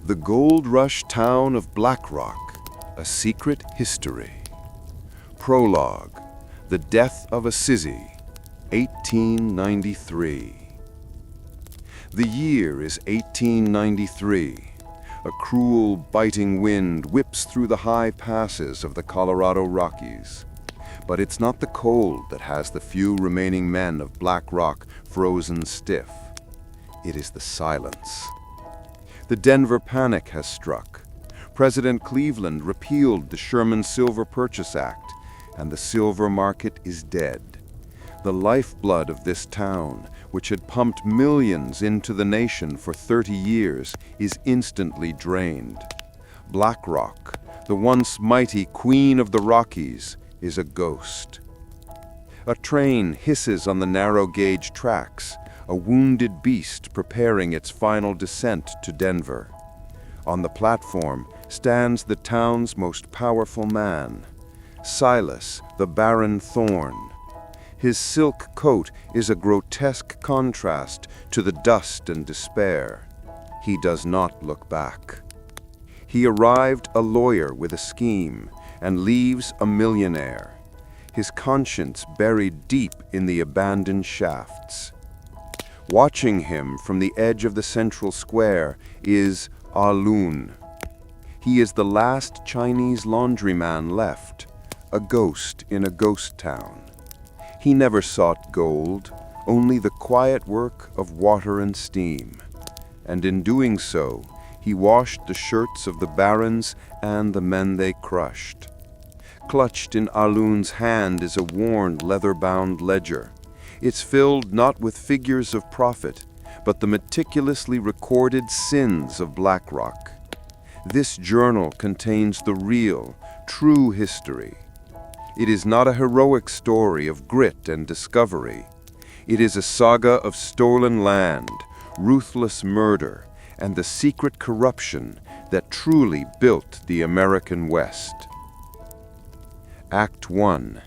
The Gold Rush Town of Black Rock, A Secret History. Prologue, The Death of a Sizzy, 1893. The year is 1893. A cruel, biting wind whips through the high passes of the Colorado Rockies. But it's not the cold that has the few remaining men of Black Rock frozen stiff. It is the silence. The Denver Panic has struck. President Cleveland repealed the Sherman Silver Purchase Act, and the silver market is dead. The lifeblood of this town, which had pumped millions into the nation for 30 years, is instantly drained. Black Rock, the once mighty Queen of the Rockies, is a ghost. A train hisses on the narrow-gauge tracks, a wounded beast preparing its final descent to Denver. On the platform stands the town's most powerful man, Silas, the Baron Thorne. His silk coat is a grotesque contrast to the dust and despair. He does not look back. He arrived a lawyer with a scheme and leaves a millionaire, his conscience buried deep in the abandoned shafts. Watching him from the edge of the central square is Ah-Lun. He is the last Chinese laundryman left, a ghost in a ghost town. He never sought gold, only the quiet work of water and steam. And in doing so, he washed the shirts of the barons and the men they crushed. Clutched in Ah-Lun's hand is a worn, leather-bound ledger. It's filled not with figures of profit, but the meticulously recorded sins of Black Rock. This journal contains the real, true history. It is not a heroic story of grit and discovery. It is a saga of stolen land, ruthless murder, and the secret corruption that truly built the American West. Act 1.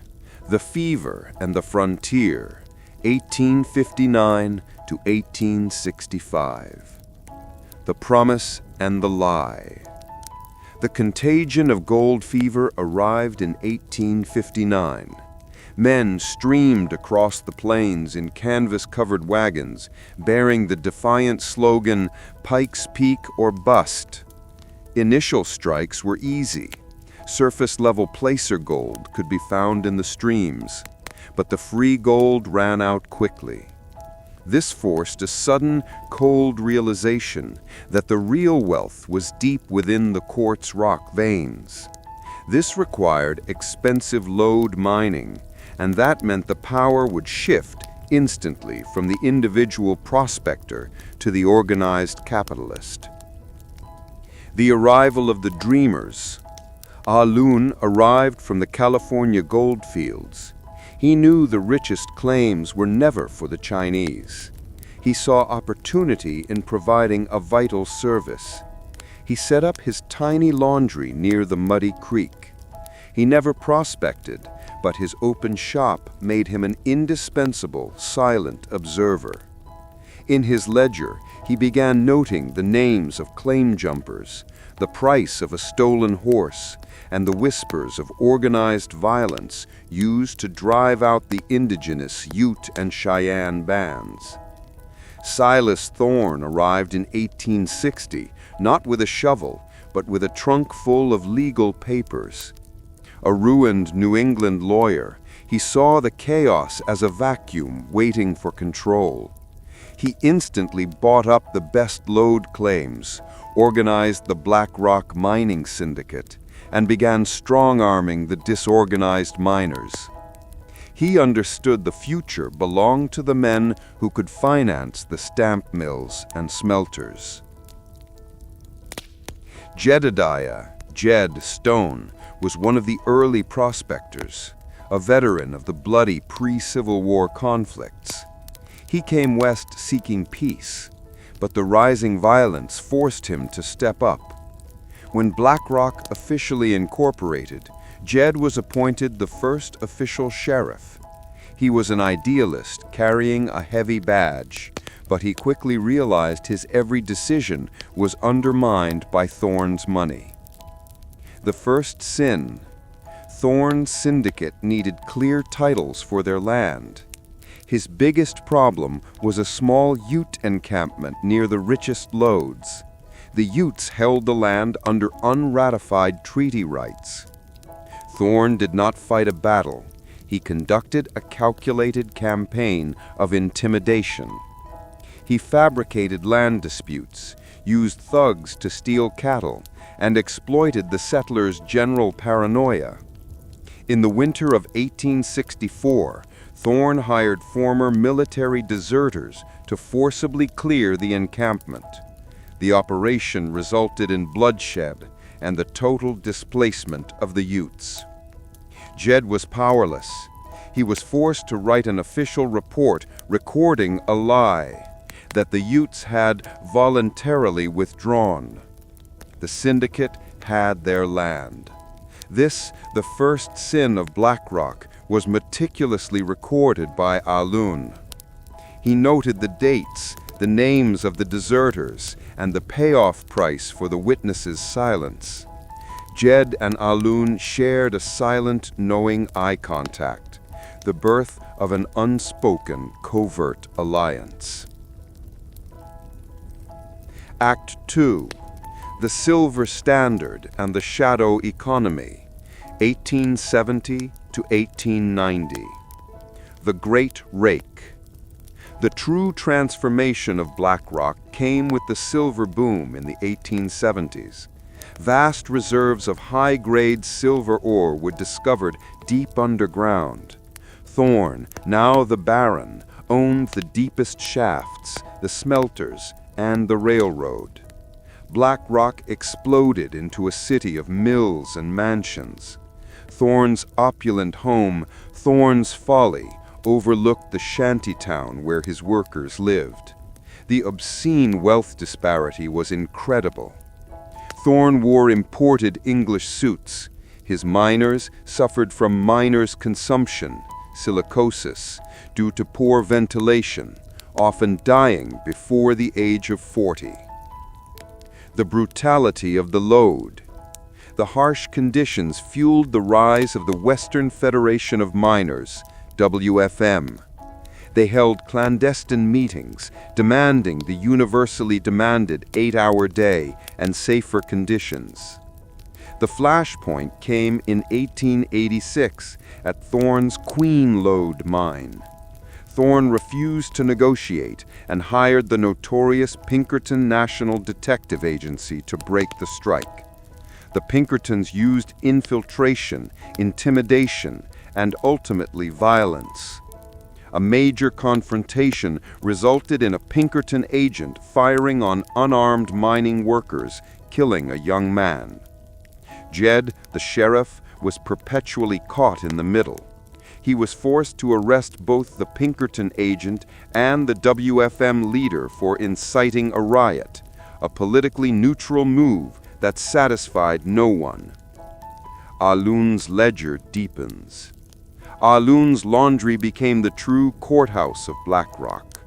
The Fever and the Frontier, 1859 to 1865. The Promise and the Lie. The contagion of gold fever arrived in 1859. Men streamed across the plains in canvas-covered wagons, bearing the defiant slogan, "Pikes Peak or Bust." Initial strikes were easy. Surface-level placer gold could be found in the streams, but the free gold ran out quickly. This forced a sudden, cold realization that the real wealth was deep within the quartz rock veins. This required expensive lode mining, and that meant the power would shift instantly from the individual prospector to the organized capitalist. The arrival of the dreamers. Ah-Lun arrived from the California gold fields. He knew the richest claims were never for the Chinese. He saw opportunity in providing a vital service. He set up his tiny laundry near the muddy creek. He never prospected, but his open shop made him an indispensable, silent observer. In his ledger, he began noting the names of claim jumpers, the price of a stolen horse, and the whispers of organized violence used to drive out the indigenous Ute and Cheyenne bands. Silas Thorne arrived in 1860, not with a shovel, but with a trunk full of legal papers. A ruined New England lawyer, he saw the chaos as a vacuum waiting for control. He instantly bought up the best lode claims, organized the Black Rock mining syndicate, and began strong-arming the disorganized miners. He understood the future belonged to the men who could finance the stamp mills and smelters. Jed Stone was one of the early prospectors, a veteran of the bloody pre-Civil War conflicts. He came west seeking peace, but the rising violence forced him to step up. When Black Rock officially incorporated, Jed was appointed the first official sheriff. He was an idealist carrying a heavy badge, but he quickly realized his every decision was undermined by Thorne's money. The first sin. Thorne's syndicate needed clear titles for their land. His biggest problem was a small Ute encampment near the richest lodes. The Utes held the land under unratified treaty rights. Thorne did not fight a battle. He conducted a calculated campaign of intimidation. He fabricated land disputes, used thugs to steal cattle, and exploited the settlers' general paranoia. In the winter of 1864, Thorne hired former military deserters to forcibly clear the encampment. The operation resulted in bloodshed and the total displacement of the Utes. Jed was powerless. He was forced to write an official report recording a lie, that the Utes had voluntarily withdrawn. The syndicate had their land. This, the first sin of BlackRock, was meticulously recorded by Ah-Lun. He noted the dates, the names of the deserters, and the payoff price for the witnesses' silence. Jed and Ah-Lun shared a silent, knowing eye contact, the birth of an unspoken, covert alliance. Act 2. The Silver Standard and the Shadow Economy, 1870 to 1890. The Great Rake. The true transformation of BlackRock came with the silver boom in the 1870s. Vast reserves of high-grade silver ore were discovered deep underground. Thorne, now the Baron, owned the deepest shafts, the smelters, and the railroad. BlackRock exploded into a city of mills and mansions. Thorne's opulent home, Thorne's Folly, overlooked the shantytown where his workers lived. The obscene wealth disparity was incredible. Thorne wore imported English suits. His miners suffered from miners' consumption, silicosis, due to poor ventilation, often dying before the age of 40. The brutality of the load. The harsh conditions fueled the rise of the Western Federation of Miners, WFM. They held clandestine meetings, demanding the universally demanded 8-hour day and safer conditions. The flashpoint came in 1886 at Thorne's Queen Lode mine. Thorne refused to negotiate and hired the notorious Pinkerton National Detective Agency to break the strike. The Pinkertons used infiltration, intimidation, and ultimately violence. A major confrontation resulted in a Pinkerton agent firing on unarmed mining workers, killing a young man. Jed, the sheriff, was perpetually caught in the middle. He was forced to arrest both the Pinkerton agent and the WFM leader for inciting a riot, a politically neutral move that satisfied no one. Ah-Lun's ledger deepens. Ah-Lun's laundry became the true courthouse of BlackRock.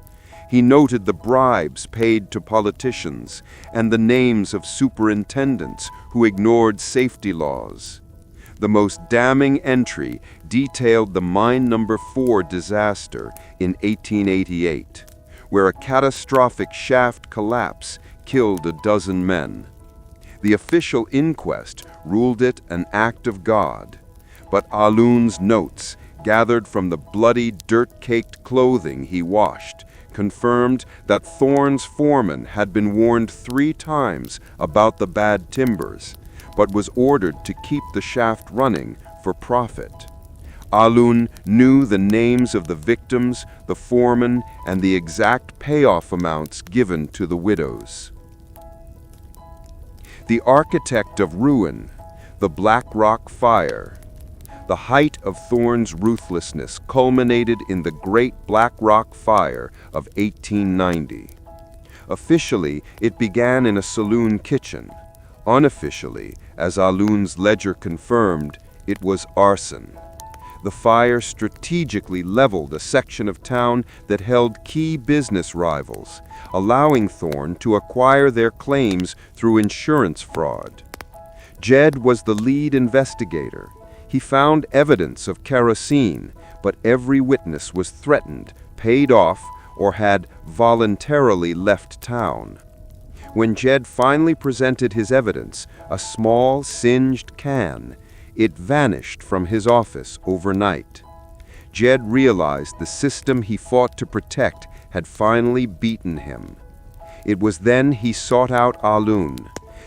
He noted the bribes paid to politicians and the names of superintendents who ignored safety laws. The most damning entry detailed the Mine No. 4 disaster in 1888, where a catastrophic shaft collapse killed a dozen men. The official inquest ruled it an act of God, but Ah-Lun's notes, gathered from the bloody, dirt-caked clothing he washed, confirmed that Thorne's foreman had been warned 3 times about the bad timbers, but was ordered to keep the shaft running for profit. Ah-Lun knew the names of the victims, the foreman, and the exact payoff amounts given to the widows. The architect of ruin, the BlackRock fire. The height of Thorne's ruthlessness culminated in the Great BlackRock Fire of 1890. Officially, it began in a saloon kitchen. Unofficially, as Ah-Lun's ledger confirmed, it was arson. The fire strategically leveled a section of town that held key business rivals, allowing Thorne to acquire their claims through insurance fraud. Jed was the lead investigator. He found evidence of kerosene, but every witness was threatened, paid off, or had voluntarily left town. When Jed finally presented his evidence, a small, singed can, it vanished from his office overnight. Jed realized the system he fought to protect had finally beaten him. It was then he sought out Ah-Lun.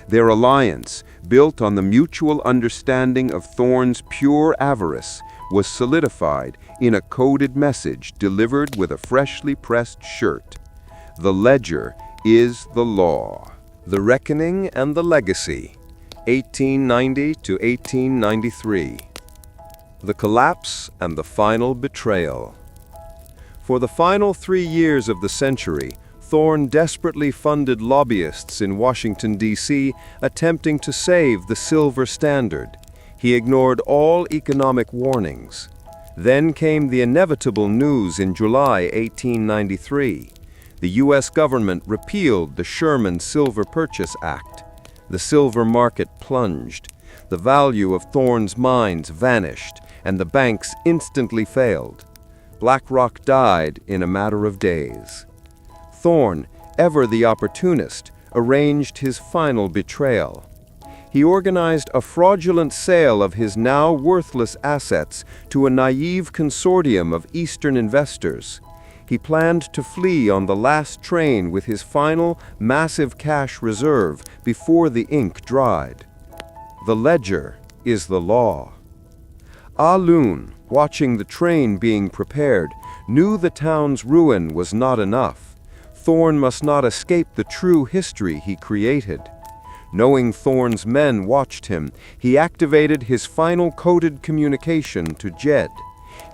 Their alliance, built on the mutual understanding of Thorne's pure avarice, was solidified in a coded message delivered with a freshly pressed shirt. The ledger is the law. The Reckoning and the Legacy, 1890 to 1893. The Collapse and the Final Betrayal. For the final 3 years of the century, Thorne desperately funded lobbyists in Washington, D.C., attempting to save the silver standard. He ignored all economic warnings. Then came the inevitable news in July 1893. The U.S. government repealed the Sherman Silver Purchase Act. The silver market plunged. The value of Thorne's mines vanished, and the banks instantly failed. BlackRock died in a matter of days. Thorne, ever the opportunist, arranged his final betrayal. He organized a fraudulent sale of his now worthless assets to a naive consortium of Eastern investors. He planned to flee on the last train with his final, massive cash reserve before the ink dried. The ledger is the law. Ah-Lun, watching the train being prepared, knew the town's ruin was not enough. Thorne must not escape the true history he created. Knowing Thorne's men watched him, he activated his final coded communication to Jed.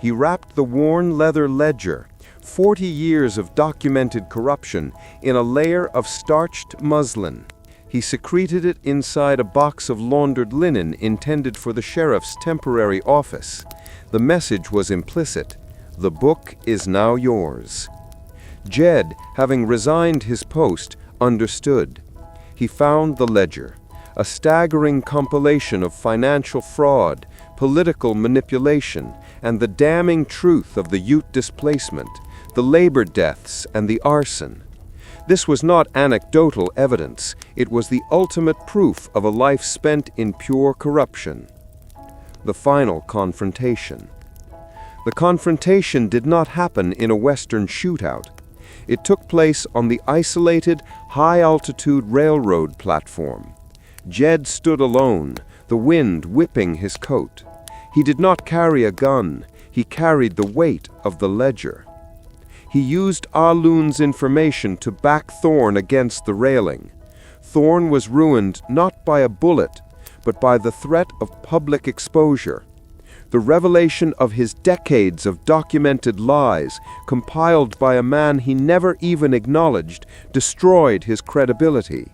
He wrapped the worn leather ledger, 40 years of documented corruption, in a layer of starched muslin. He secreted it inside a box of laundered linen intended for the sheriff's temporary office. The message was implicit: the book is now yours. Jed, having resigned his post, understood. He found the ledger, a staggering compilation of financial fraud, political manipulation, and the damning truth of the Ute displacement, the labor deaths, and the arson. This was not anecdotal evidence. It was the ultimate proof of a life spent in pure corruption. The final confrontation. The confrontation did not happen in a Western shootout. It took place on the isolated, high-altitude railroad platform. Jed stood alone, the wind whipping his coat. He did not carry a gun. He carried the weight of the ledger. He used Ah-Lun's information to back Thorne against the railing. Thorne was ruined not by a bullet, but by the threat of public exposure. The revelation of his decades of documented lies, compiled by a man he never even acknowledged, destroyed his credibility.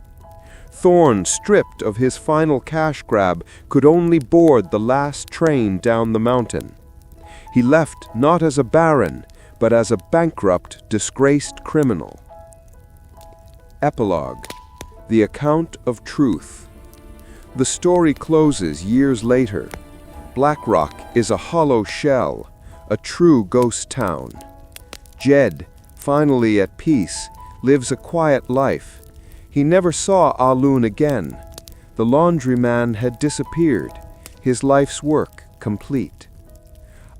Thorne, stripped of his final cash grab, could only board the last train down the mountain. He left not as a baron, but as a bankrupt, disgraced criminal. Epilogue: The Account of Truth. The story closes years later. BlackRock is a hollow shell, a true ghost town. Jed, finally at peace, lives a quiet life. He never saw Ah-Lun again. The laundryman had disappeared, his life's work complete.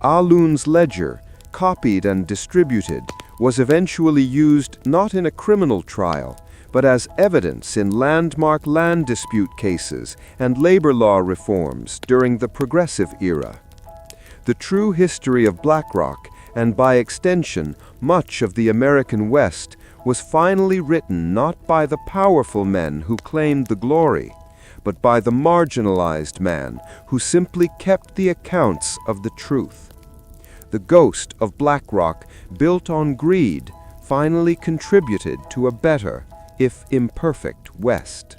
Ah-Lun's ledger, copied and distributed, was eventually used not in a criminal trial, but as evidence in landmark land dispute cases and labor law reforms during the Progressive Era. The true history of BlackRock, and by extension much of the American West, was finally written not by the powerful men who claimed the glory, but by the marginalized man who simply kept the accounts of the truth. The ghost of BlackRock, built on greed, finally contributed to a better, if imperfect, West.